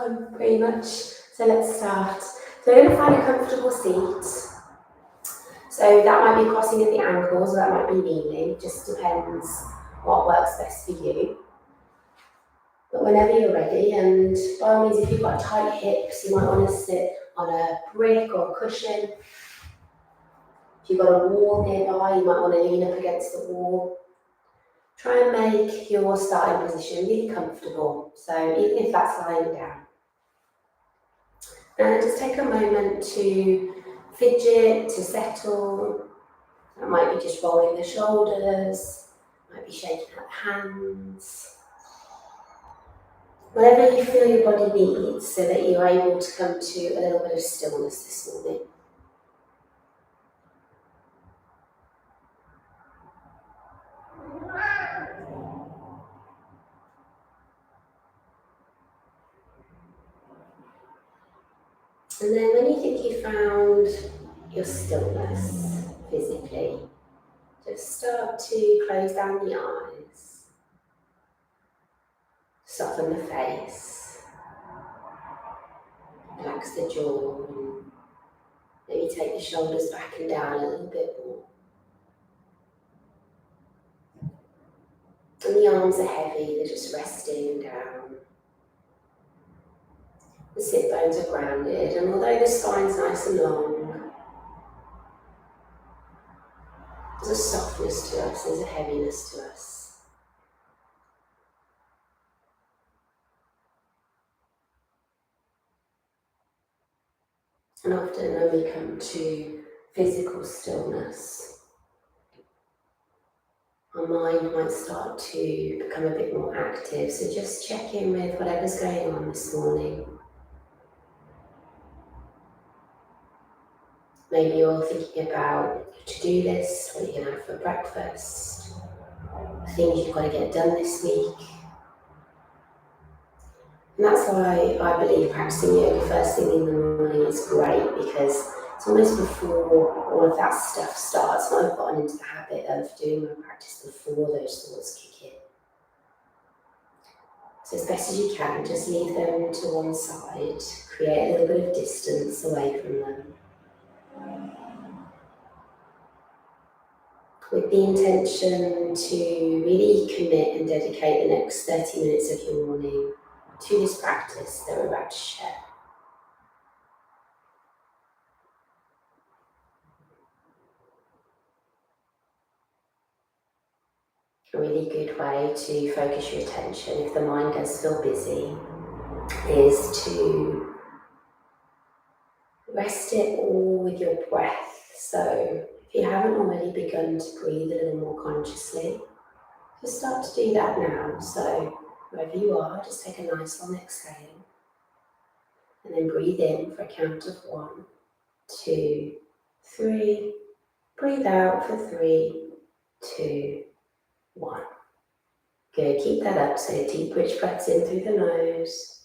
fun, pretty much. So let's start. So we're going to find a comfortable seat. So that might be crossing at the ankles, or that might be kneeling. Just depends what works best for you. But whenever you're ready, and by all means, if you've got tight hips, you might want to sit on a brick or a cushion. If you've got a wall nearby, you might want to lean up against the wall. Try and make your starting position really comfortable. So even if that's lying down. And just take a moment to fidget, to settle. That might be just rolling the shoulders, might be shaking out the hands. Whatever you feel your body needs so that you're able to come to a little bit of stillness this morning. And then when you think you found your stillness physically, just start to close down the eyes, soften the face, relax the jaw, and maybe take the shoulders back and down a little bit more. And the arms are heavy, they're just resting down. The sit bones are grounded, and although the spine's nice and long, there's a softness to us, there's a heaviness to us. And often when we come to physical stillness, our mind might start to become a bit more active. So just check in with whatever's going on this morning. Maybe you're thinking about your to-do list, what you're going to have for breakfast, the things you've got to get done this week. And that's why I believe practicing yoga first thing in the morning is great, because it's almost before all of that stuff starts. And I've gotten into the habit of doing my practice before those thoughts kick in. So as best as you can, just leave them to one side, create a little bit of distance away from them. With the intention to really commit and dedicate the next 30 minutes of your morning to this practice that we're about to share. A really good way to focus your attention, if the mind does feel busy, is to rest it all with your breath. So if you haven't already begun to breathe a little more consciously, just start to do that now. So wherever you are, just take a nice long exhale and then breathe in for a count of 1, 2, 3. Breathe out for 3, 2, 1. Good, keep that up. So deep rich breaths in through the nose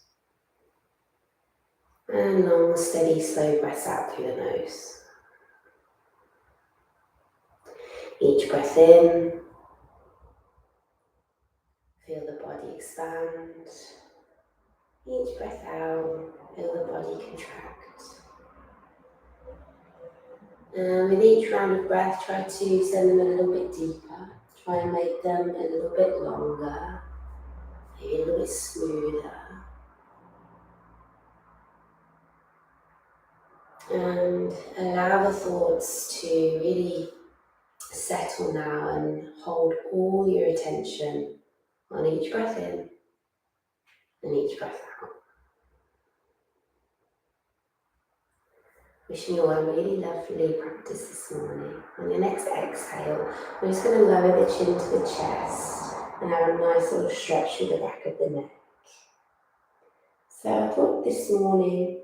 and long steady slow breaths out through the nose. Each breath in, feel the body expand. Each breath out, feel the body contract. And with each round of breath, try to send them a little bit deeper. Try and make them a little bit longer, maybe a little bit smoother. And allow the thoughts to really settle now and hold all your attention on each breath in and each breath out. Wishing you all a really lovely practice this morning. On your next exhale, we're just going to lower the chin to the chest and have a nice little stretch through the back of the neck. So I thought this morning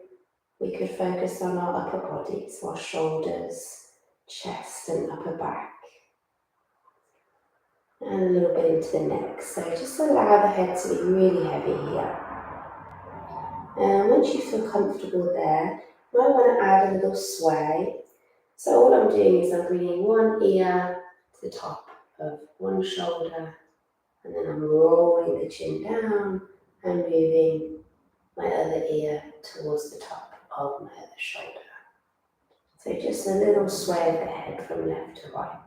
we could focus on our upper body, so our shoulders, chest and upper back. And a little bit into the neck. So just allow the head to be really heavy here. And once you feel comfortable there, you might want to add a little sway. So all I'm doing is I'm bringing one ear to the top of one shoulder, and then I'm rolling the chin down and moving my other ear towards the top of my other shoulder. So just a little sway of the head from left to right.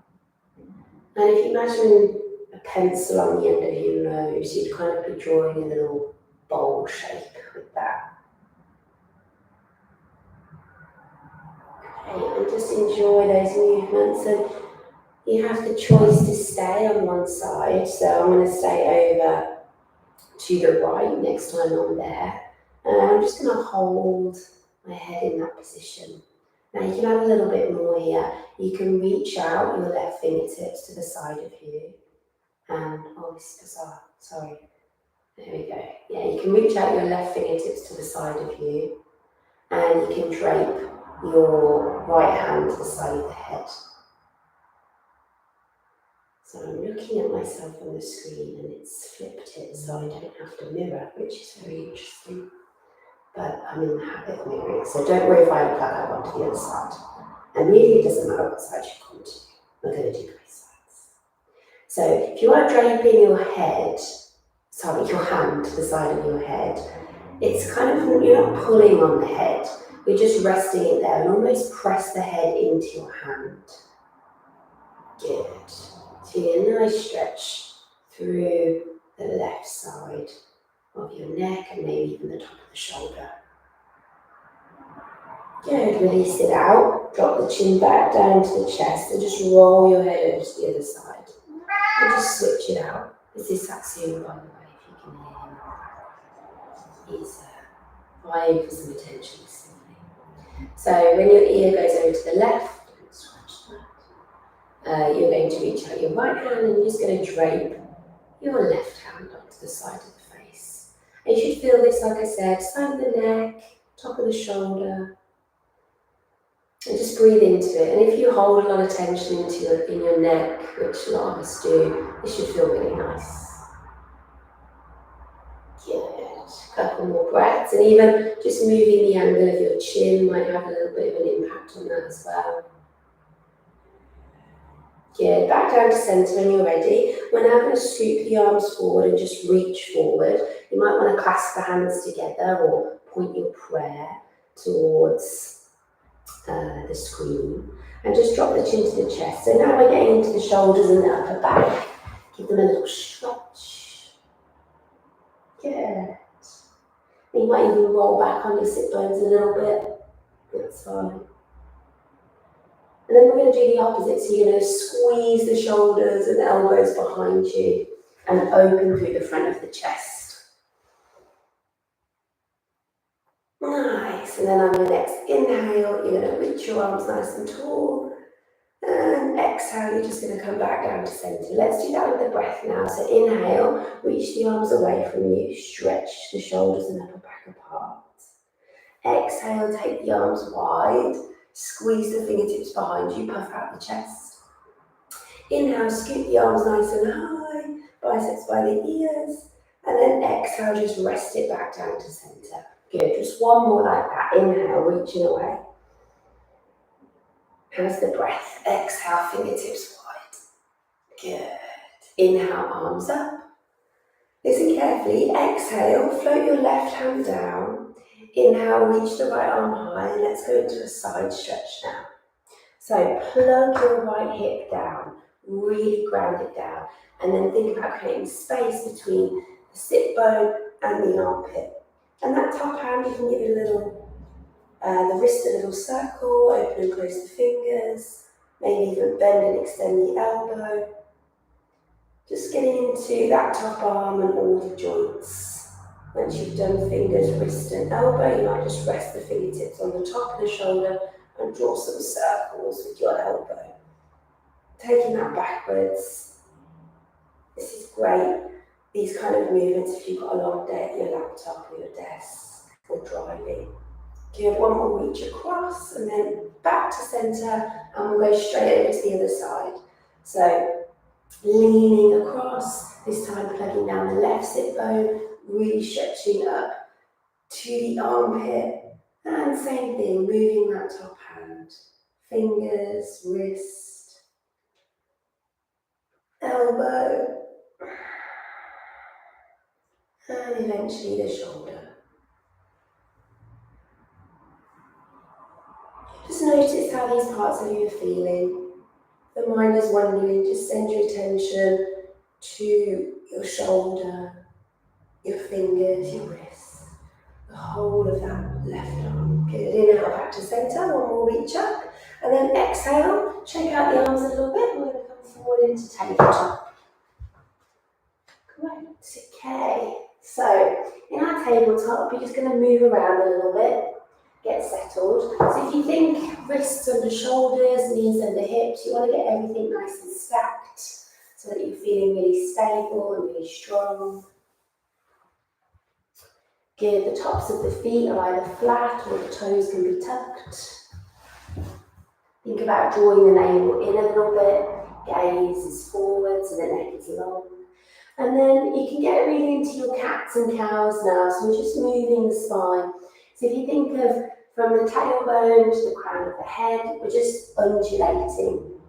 And if you imagine a pencil on the end of your nose, you'd kind of be drawing a little bowl shape with that. Okay, and just enjoy those movements. And you have the choice to stay on one side. So I'm going to stay over to the right next time I'm there. And I'm just going to hold my head in that position. Now you can add a little bit more here. You can reach out your left fingertips to the side of you. And, oh, this is bizarre, sorry. There we go. Yeah, you can reach out your left fingertips to the side of you. And you can drape your right hand to the side of the head. So I'm looking at myself on the screen and it's flipped it so I don't have to mirror, which is very interesting. But I'm in the habit of mirroring, so don't worry if I look like I want to the other side. And really it doesn't matter what side you come to. We're going to do both sides. So if you are draping your hand to the side of your head, it's kind of, you're not pulling on the head, you're just resting it there and almost press the head into your hand. Good. Feeling a nice stretch through the left side of your neck and maybe even the top of the shoulder. Good, release it out, drop the chin back down to the chest and just roll your head over to the other side. And just switch it out. This is Satsuma, by the way, if you can hear him. He's vying for some attention this evening. So when your ear goes over to the left, don't scratch that. You're going to reach out your right hand and you're just going to drape your left hand onto the side of the face. And you should feel this, like I said, side of the neck, top of the shoulder. And just breathe into it. And if you hold a lot of tension in your neck, which a lot of us do, it should feel really nice. Good. A couple more breaths. And even just moving the angle of your chin might have a little bit of an impact on that as well. Good. Back down to centre when you're ready. We're now going to scoop the arms forward and just reach forward. You might want to clasp the hands together or point your prayer towards the screen and just drop the chin to the chest. So now we're getting into the shoulders and the upper back. Give them a little stretch. Good. You might even roll back on your sit bones a little bit. That's fine. And then we're going to do the opposite. So you're going to squeeze the shoulders and elbows behind you and open through the front of the chest. Nice. And then on your next inhale, you're going to reach your arms nice and tall. And exhale, you're just going to come back down to centre. Let's do that with the breath now. So inhale, reach the arms away from you, stretch the shoulders and upper back apart. Exhale, take the arms wide, squeeze the fingertips behind you, puff out the chest. Inhale, scoop the arms nice and high, biceps by the ears. And then exhale, just rest it back down to centre. Good, just one more like that. Inhale, reaching away. How's the breath? Exhale, fingertips wide. Good. Inhale, arms up. Listen carefully. Exhale, float your left hand down. Inhale, reach the right arm high. And let's go into a side stretch now. So plug your right hip down. Really ground it down. And then think about creating space between the sit bone and the armpit. And that top hand, you can give it a little, the wrist a little circle, open and close the fingers, maybe even bend and extend the elbow. Just getting into that top arm and all the joints. Once you've done fingers, wrist and elbow, you might just rest the fingertips on the top of the shoulder and draw some circles with your elbow. Taking that backwards. This is great. These kind of movements if you've got a long day at your laptop or your desk or driving. Good, one more reach across and then back to centre and we'll go straight over to the other side. So leaning across, this time plugging down the left sit bone, really stretching up to the armpit and same thing, moving that top hand, fingers, wrist, elbow, and eventually the shoulder. how these parts of you are feeling. If the mind is wandering, just send your attention to your shoulder, your fingers, your wrists, the whole of that left arm. Good, inhale back to centre, one more reach up, and then exhale, shake out the arms a little bit, we're going to come forward into tabletop. Great, okay, so in our tabletop, we're just going to move around a little bit, get settled. So if you think wrists under shoulders, knees under hips, you want to get everything nice and stacked so that you're feeling really stable and really strong. Good, the tops of the feet are either flat or the toes can be tucked. Think about drawing the navel in a little bit, gaze is forward so the neck is long. And then you can get really into your cats and cows now, so we're just moving the spine. So if you think of from the tailbone to the crown of the head, we're just undulating.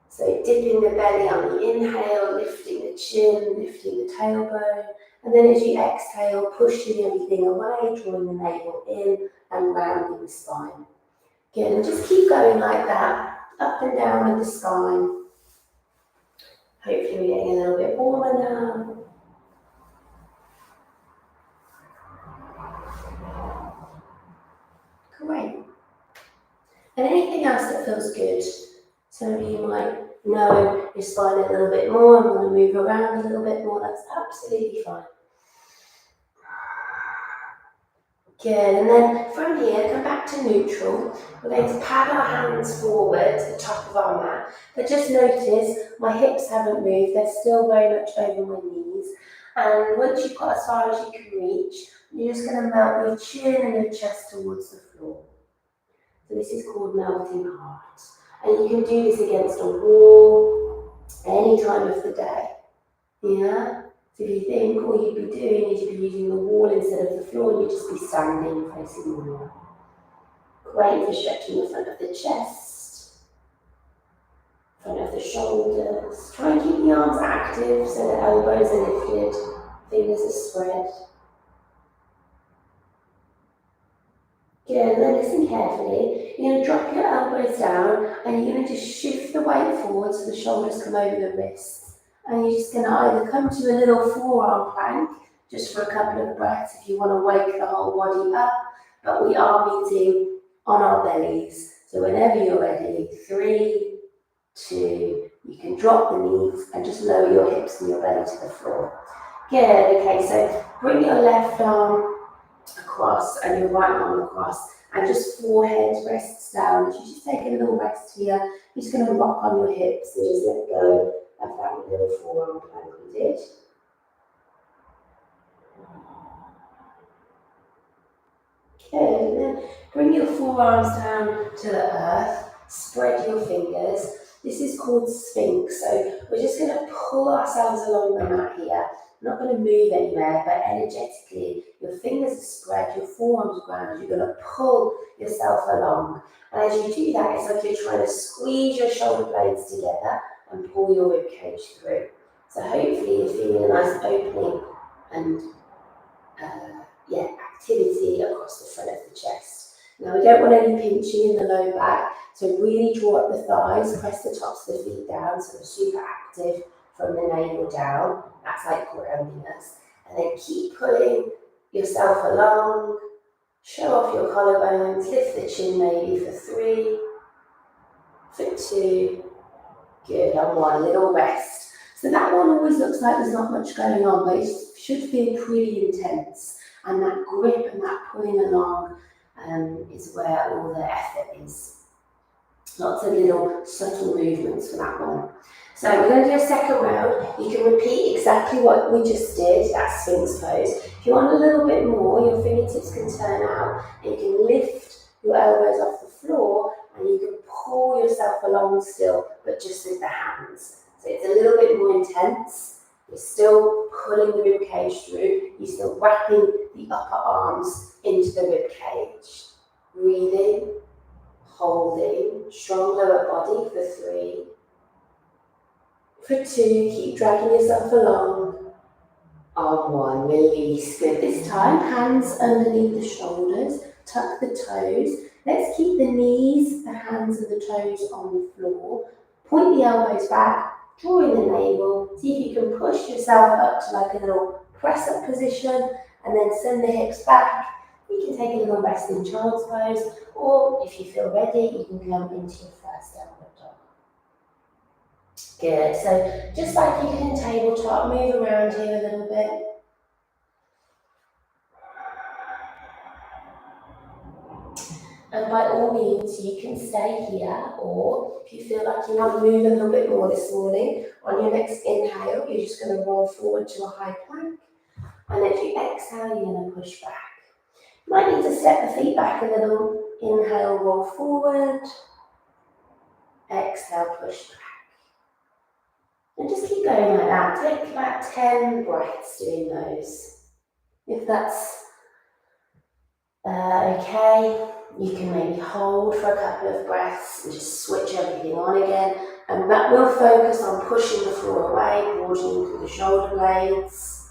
So dipping the belly on the inhale, lifting the chin, lifting the tailbone, and then as you exhale, pushing everything away, drawing the navel in and rounding the spine. Good, and just keep going like that, up and down with the spine. Hopefully we're getting a little bit warmer now. Great. And anything else that feels good. Some of you might know your spine a little bit more and want to move around a little bit more. That's absolutely fine. Good, and then from here, come back to neutral. We're going to pad our hands forward to the top of our mat. But just notice, my hips haven't moved. They're still very much over my knees. And once you've got as far as you can reach, you're just going to melt your chin and your chest towards the floor. So this is called melting heart. And you can do this against a wall, any time of the day. Yeah? So if you think all you'd be doing is you'd be using the wall instead of the floor, you'd just be standing facing the wall. Great for stretching the front of the chest, front of the shoulders. Try and keep the arms active so the elbows are lifted, fingers are spread. Good, and then listen carefully. You're going to drop your elbows down and you're going to just shift the weight forward so the shoulders come over the wrists. And you're just going to either come to a little forearm plank, just for a couple of breaths if you want to wake the whole body up, but we are meeting on our bellies. So whenever you're ready, 3, 2, you can drop the knees and just lower your hips and your belly to the floor. Good, okay, so bring your left arm across and your right arm across, and just forehead rests down. You just take a little rest here. You're just going to rock on your hips and just let go of that little forearm plank we did. Good, and then bring your forearms down to the earth, spread your fingers. This is called Sphinx, so we're just going to pull ourselves along the mat here. We're not going to move anywhere, but energetically, your fingers are spread, your forearms are grounded, you're going to pull yourself along. And as you do that, it's like you're trying to squeeze your shoulder blades together and pull your rib cage through. So hopefully you're feeling a nice opening and activity across the front of the chest. Now we don't want any pinching in the low back, so really draw up the thighs, press the tops of the feet down so they're super active from the navel down. That's like grounding us. And then keep pulling yourself along, show off your collarbones, lift the chin maybe for 3, for 2, good, on 1, little rest. So that one always looks like there's not much going on, but it should feel pretty intense. And that grip and that pulling along is where all the effort is. Lots of little subtle movements for that one. So we're going to do a second round. You can repeat exactly what we just did, that Sphinx pose. If you want a little bit more, your fingertips can turn out and you can lift your elbows off the floor and you can pull yourself along still, but just with the hands. So it's a little bit more intense. You're still pulling the rib cage through. You're still wrapping the upper arms into the rib cage. Breathing, holding, strong lower body for 3. For 2, keep dragging yourself along. On 1, release. Good. This time, hands underneath the shoulders, tuck the toes, Let's keep the knees, the hands and the toes on the floor. Point the elbows back, draw in the navel. See if you can push yourself up to like a little press up position and then send the hips back. You can take a little rest in child's pose, or if you feel ready, you can go into your first downward dog. Good, so just like you did in tabletop, move around here a little bit. And by all means, you can stay here, or if you feel like you want to move a little bit more this morning, on your next inhale, you're just going to roll forward to a high plank. And as you exhale, you're going to push back. You might need to step the feet back a little. Inhale, roll forward. Exhale, push back. And just keep going like that. Take about 10 breaths doing those. If that's okay, you can maybe hold for a couple of breaths and just switch everything on again. And that will focus on pushing the floor away, broadening through the shoulder blades.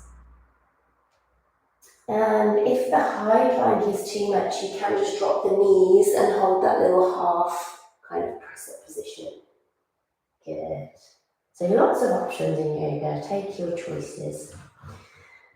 And if the high plank is too much, you can just drop the knees and hold that little half kind of press up position. Good. So lots of options in yoga, take your choices.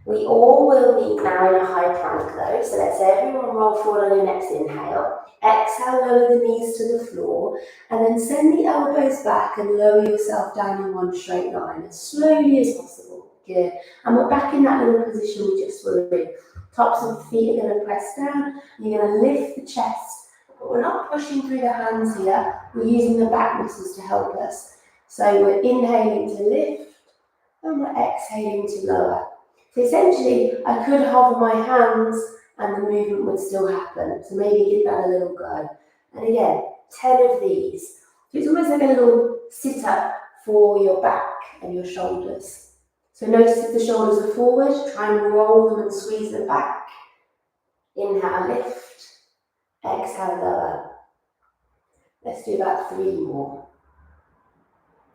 We all will meet now in a high plank though, so let's say everyone roll forward on your next inhale. Exhale, lower the knees to the floor, and then send the elbows back and lower yourself down in one straight line as slowly as possible. Good. And we're back in that little position we just were in. Tops of the feet are going to press down, you're going to lift the chest, but we're not pushing through the hands here, we're using the back muscles to help us. So we're inhaling to lift, and we're exhaling to lower. So essentially, I could hover my hands and the movement would still happen. So maybe give that a little go. And again, 10 of these. So it's almost like a little sit-up for your back and your shoulders. So notice if the shoulders are forward, try and roll them and squeeze them back. Inhale, lift. Exhale, lower. Let's do about 3 more.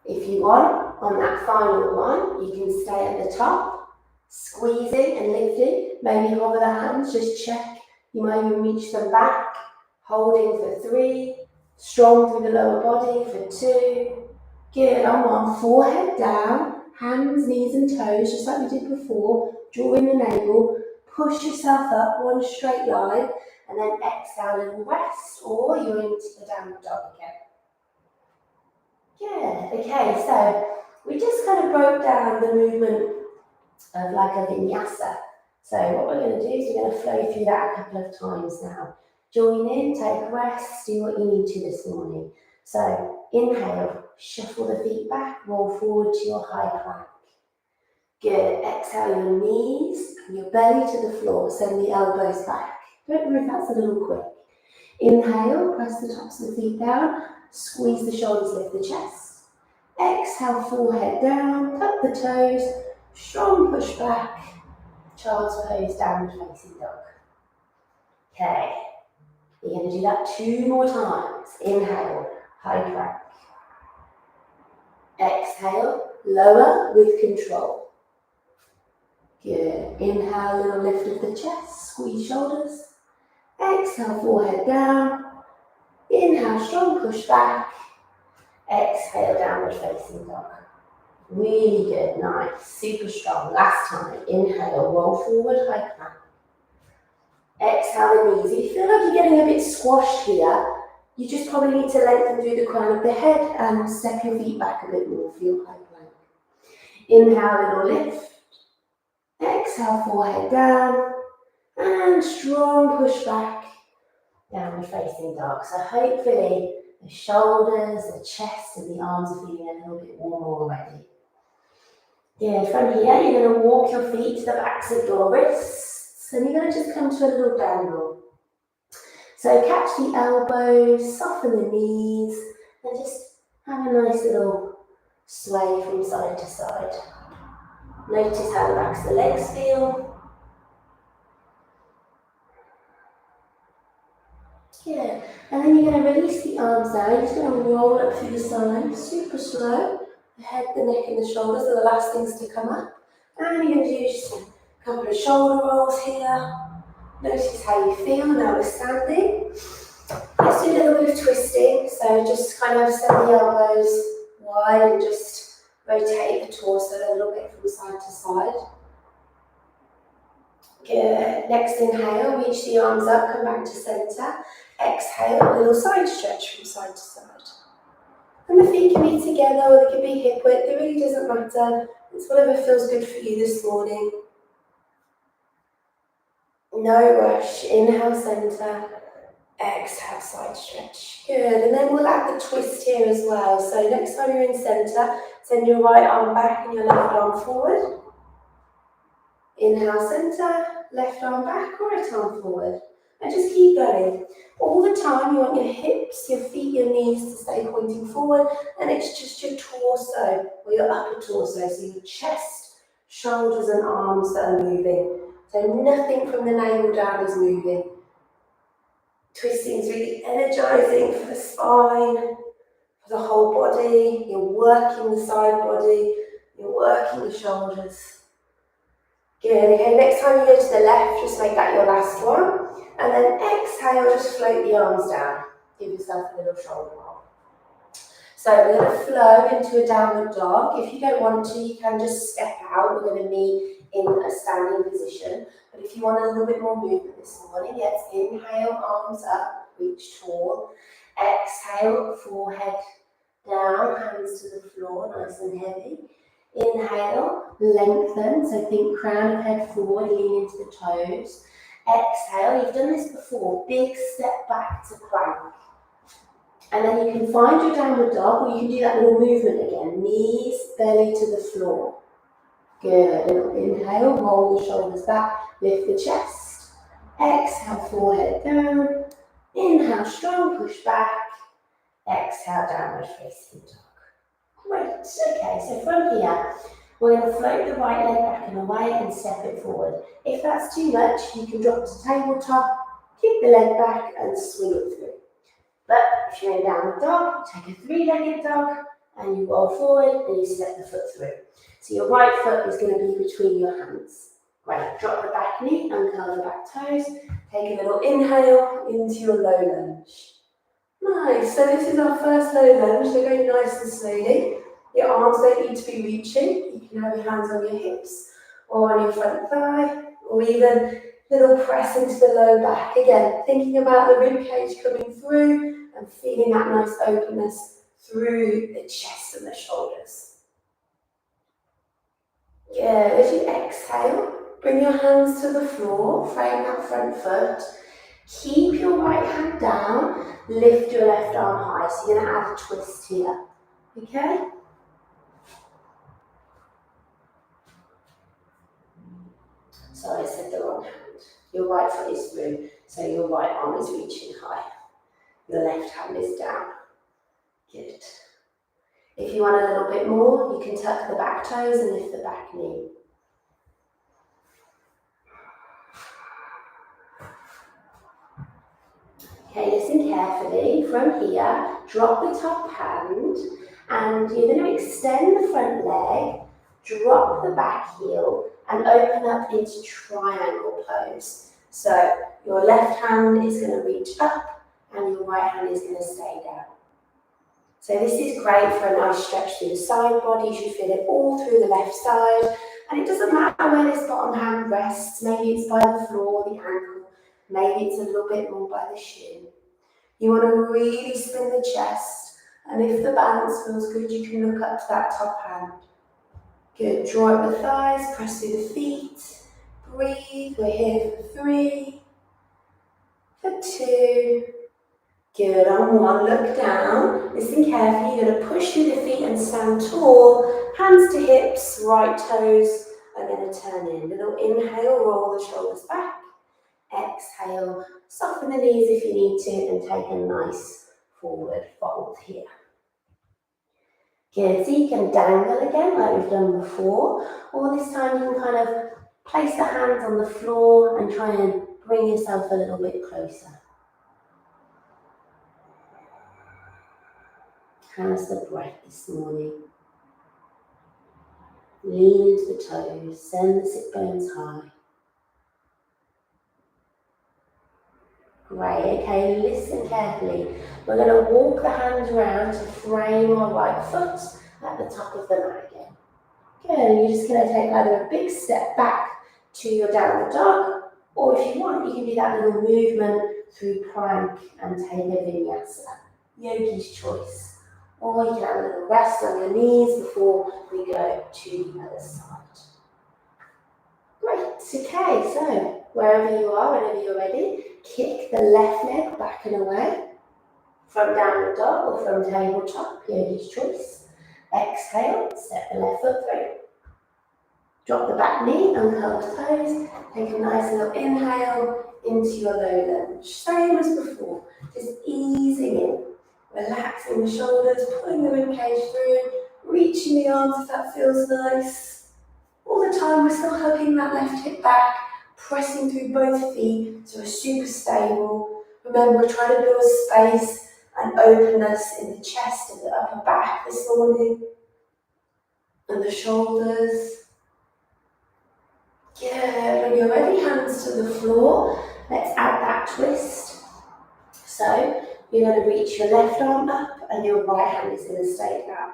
If you want, on that final one, you can stay at the top, squeezing and lifting. Maybe hover the hands, just check. You might even reach them back, holding for 3. Strong through the lower body for 2. Good, on 1, forehead down. Hands, knees and toes, just like we did before. Draw in the navel, push yourself up one straight line, and then exhale a little rest, or you're into the downward dog again. Good, okay, so we just kind of broke down the movement of like a vinyasa. So what we're going to do is we're going to flow through that a couple of times now. Join in, take a rest, do what you need to this morning. So inhale, shuffle the feet back, roll forward to your high plank. Good, exhale your knees and your belly to the floor, send the elbows back. Don't worry if that's a little quick. Inhale, press the tops of the feet down, squeeze the shoulders, lift the chest. Exhale, forehead down, tuck the toes, strong push back, child's pose, downward facing dog. Okay, you're going to do that 2 more times. Inhale, high plank. Exhale, lower with control. Good. Inhale, little lift of the chest, squeeze shoulders. Exhale, forehead down. Inhale, strong push back. Exhale, downward facing dog. Really good, nice, super strong. Last time, inhale, roll forward, high plank. Exhale the knees. If you feel like you're getting a bit squashed here, you just probably need to lengthen through the crown of the head and step your feet back a bit more for your high plank. Inhale, little lift. Exhale, forehead down. And strong push back. Downward facing dog. So hopefully the shoulders, the chest and the arms are feeling a little bit warmer already. Good. From here, you're going to walk your feet to the backs of your wrists. And you're going to just come to a little dangle. So catch the elbows, soften the knees, and just have a nice little sway from side to side. Notice how the backs of the legs feel. Good. And then you're going to release the arms down. You're just going to roll up through the spine, super slow. The head, the neck, and the shoulders are the last things to come up. And you're going to do just a couple of shoulder rolls here. Notice how you feel now we're standing. let's do a little bit of twisting. So just kind of send the elbows wide and just rotate the torso a little bit from side to side. Good. Next inhale, reach the arms up, come back to centre. Exhale, a little side stretch from side to side. And the feet can be together or they can be hip width, it really doesn't matter. It's whatever feels good for you this morning. No rush. Inhale, centre. Exhale, side stretch. Good. And then we'll add the twist here as well. So next time you're in centre, send your right arm back and your left arm forward. Inhale, centre, left arm back, right arm forward. And just keep going. All the time you want your hips, your feet, your knees to stay pointing forward, and it's just your torso, or your upper torso, so your chest, shoulders and arms that are moving. So nothing from the navel down is moving. Twisting is really energizing for the spine, for the whole body. You're working the side body, you're working the shoulders. Good, okay, next time you go to the left, just make that your last one. And then exhale, just float the arms down. Give yourself a little shoulder roll. So we're going to flow into a downward dog. If you don't want to, you can just step out. We're going to be in a standing position. But if you want a little bit more movement this morning, let's inhale, arms up, reach tall. Exhale, forehead down, hands to the floor, nice and heavy. Inhale, lengthen, so think crown of head forward, lean into the toes. Exhale, you've done this before, big step back to plank. And then you can find your downward dog, or you can do that little movement again, knees, belly to the floor. Good, inhale, roll the shoulders back, lift the chest. Exhale, forehead down. Inhale, strong push back. Exhale, downward facing dog. Great, okay, so from here, we're going to float the right leg back and away and step it forward. If that's too much, you can drop to tabletop, kick the leg back and swing it through. But if you're in downward dog, take a three-legged dog and you roll forward and you step the foot through. So your right foot is going to be between your hands. Great, drop the back knee, uncurl the back toes, take a little inhale into your low lunge. Nice, so this is our first low lunge, so go nice and slowly. Your arms don't need to be reaching, you can have your hands on your hips or on your front thigh, or even little press into the low back. Again, thinking about the rib cage coming through and feeling that nice openness through the chest and the shoulders. Good, as you exhale, bring your hands to the floor, frame that front foot. Keep your right hand down, lift your left arm high. So you're going to add a twist here, okay? Sorry, I said the wrong hand. Your right foot is through, so your right arm is reaching high. Your left hand is down. Good. If you want a little bit more, you can tuck the back toes and lift the back knee. Okay, listen carefully. From here, drop the top hand and you're going to extend the front leg, drop the back heel and open up into triangle pose. So your left hand is going to reach up and your right hand is going to stay down. So this is great for a nice stretch through the side body. You should feel it all through the left side. And it doesn't matter where this bottom hand rests. Maybe it's by the floor, the ankle. Maybe it's a little bit more by the shin. You want to really spin the chest. And if the balance feels good, you can look up to that top hand. Good. Draw up the thighs, press through the feet. Breathe. We're here for 3, for 2. Good, on 1, look down, listen carefully, you're going to push through the feet and stand tall, hands to hips, right toes, are going to turn in. Little inhale, roll the shoulders back, exhale, soften the knees if you need to, and take a nice forward fold here. Good, so you can dangle again like we've done before, or this time you can kind of place the hands on the floor and try and bring yourself a little bit closer. How's the breath this morning? Lean into the toes, send the sit bones high. Great, okay, listen carefully. We're going to walk the hands around to frame our right foot at the top of the mat again. Good, and you're just going to take either a big step back to your downward dog, or if you want, you can do that little movement through plank and take a vinyasa, yogi's choice. Or you can have a little rest on your knees before we go to the other side. Great, okay, so wherever you are, whenever you're ready, kick the left leg back and away from downward dog or from tabletop, yogi's choice. Exhale, step the left foot through. Drop the back knee, uncurl the toes, take a nice little inhale into your low lunge. Same as before, just easing in, relaxing the shoulders, pulling the ribcage through, reaching the arms if that feels nice. All the time we're still hugging that left hip back, pressing through both feet so we're super stable. Remember, we're trying to build space and openness in the chest and the upper back this morning, and the shoulders. Good, when you're ready, hands to the floor. Let's add that twist. So you're going to reach your left arm up and your right hand is going to stay down.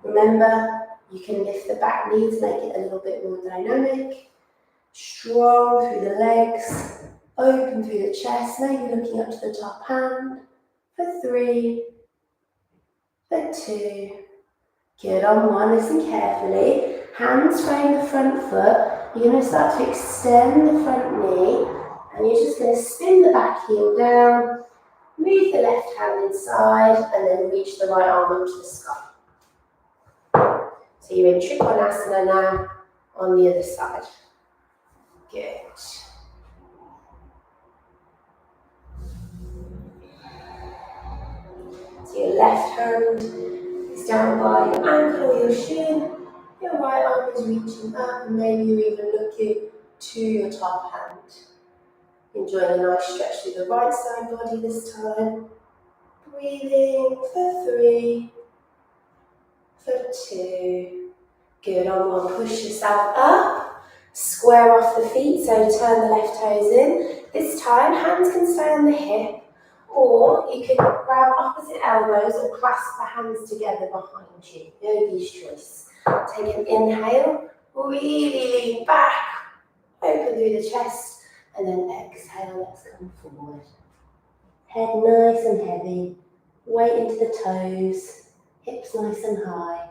Remember, you can lift the back knee to make it a little bit more dynamic. Strong through the legs, open through the chest, maybe looking up to the top hand. For 3, for 2. Good, on 1, listen carefully. Hands frame the front foot. You're going to start to extend the front knee and you're just going to spin the back heel down, move the left hand inside and then reach the right arm up to the sky. So you're in Trikonasana now on the other side. Good. So your left hand is down by your ankle or your shin. Your right arm is reaching up and maybe you're even looking to your top hand. Enjoying a nice stretch through the right side body this time. Breathing for 3, for 2. Good, on 1, push yourself up. Square off the feet, so turn the left toes in. This time, hands can stay on the hip, or you can grab opposite elbows or clasp the hands together behind you. Yogi's choice. Take an inhale, really lean back, open through the chest, and then exhale, let's come forward. Head nice and heavy, weight into the toes, hips nice and high.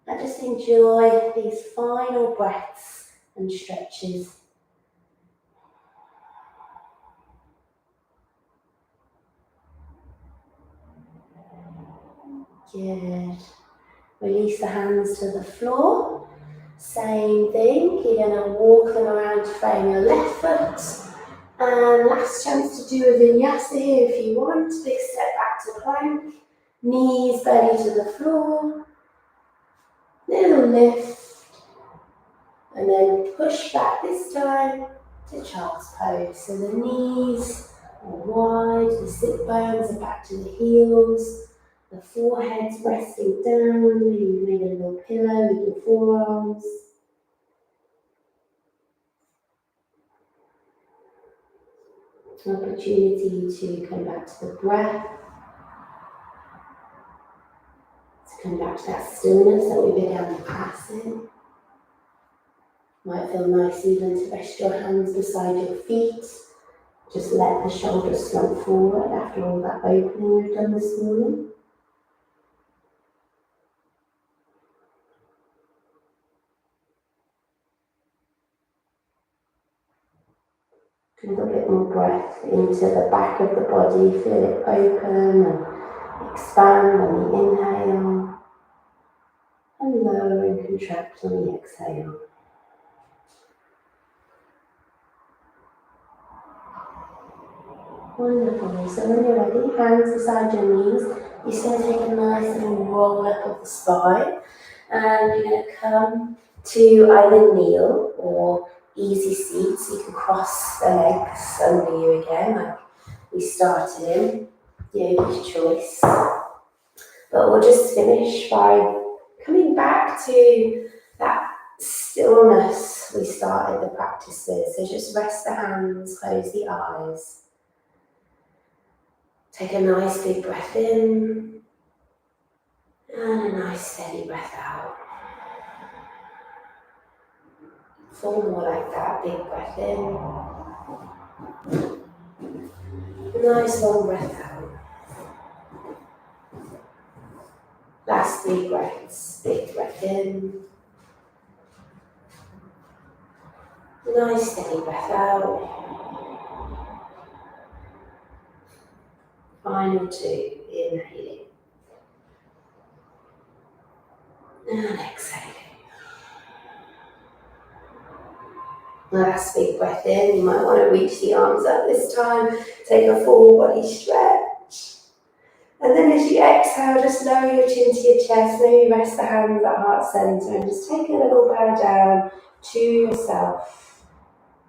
And just enjoy these final breaths and stretches. Good. Release the hands to the floor. Same thing, you're going to walk them around to frame your left foot. And last chance to do a vinyasa here if you want. Big step back to plank. Knees, belly to the floor. Little lift. And then push back this time to child's pose. So the knees are wide, the sit bones are back to the heels. The forehead's resting down, maybe you've made a little pillow with your forearms. An opportunity to come back to the breath, to come back to that stillness that we began the class in. Might feel nice even to rest your hands beside your feet. Just let the shoulders slump forward after all that opening we've done this morning. A little bit more breath into the back of the body. Feel it open and expand on the inhale. And lower and contract on the exhale. Wonderful. So when you're ready, hands beside your knees. You're just going to take a nice little roll up of the spine. And you're going to come to either kneel or easy seat, so you can cross the legs under you again, like we started in. Yogi's choice. But we'll just finish by coming back to that stillness we started the practice with. So just rest the hands, close the eyes. Take a nice big breath in and a nice steady breath out. 4 more like that, big breath in. Nice long breath out. Last 3 breaths, big breath in. Nice steady breath out. Final 2, inhaling. And exhaling. Last big breath in. You might want to reach the arms up this time. Take a full body stretch. And then as you exhale, just lower your chin to your chest. Maybe rest the hands at heart center and just take a little bow down to yourself.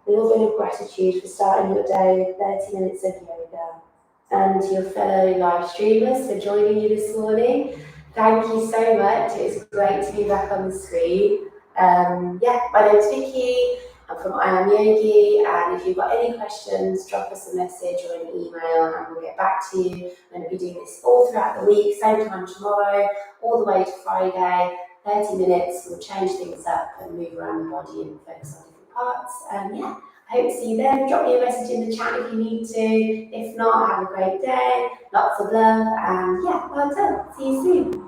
A little bit of gratitude for starting your day with 30 minutes of yoga. And to your fellow live streamers for joining you this morning. Thank you so much. It was great to be back on the screen. My name's Vicky. I'm from I Am Yogi, and if you've got any questions, drop us a message or an email and we'll get back to you. I'm going to be doing this all throughout the week, same time tomorrow, all the way to Friday. 30 minutes, we'll change things up and move around the body and focus on different parts. I hope to see you then. Drop me a message in the chat if you need to. If not, have a great day. Lots of love, and well done. See you soon.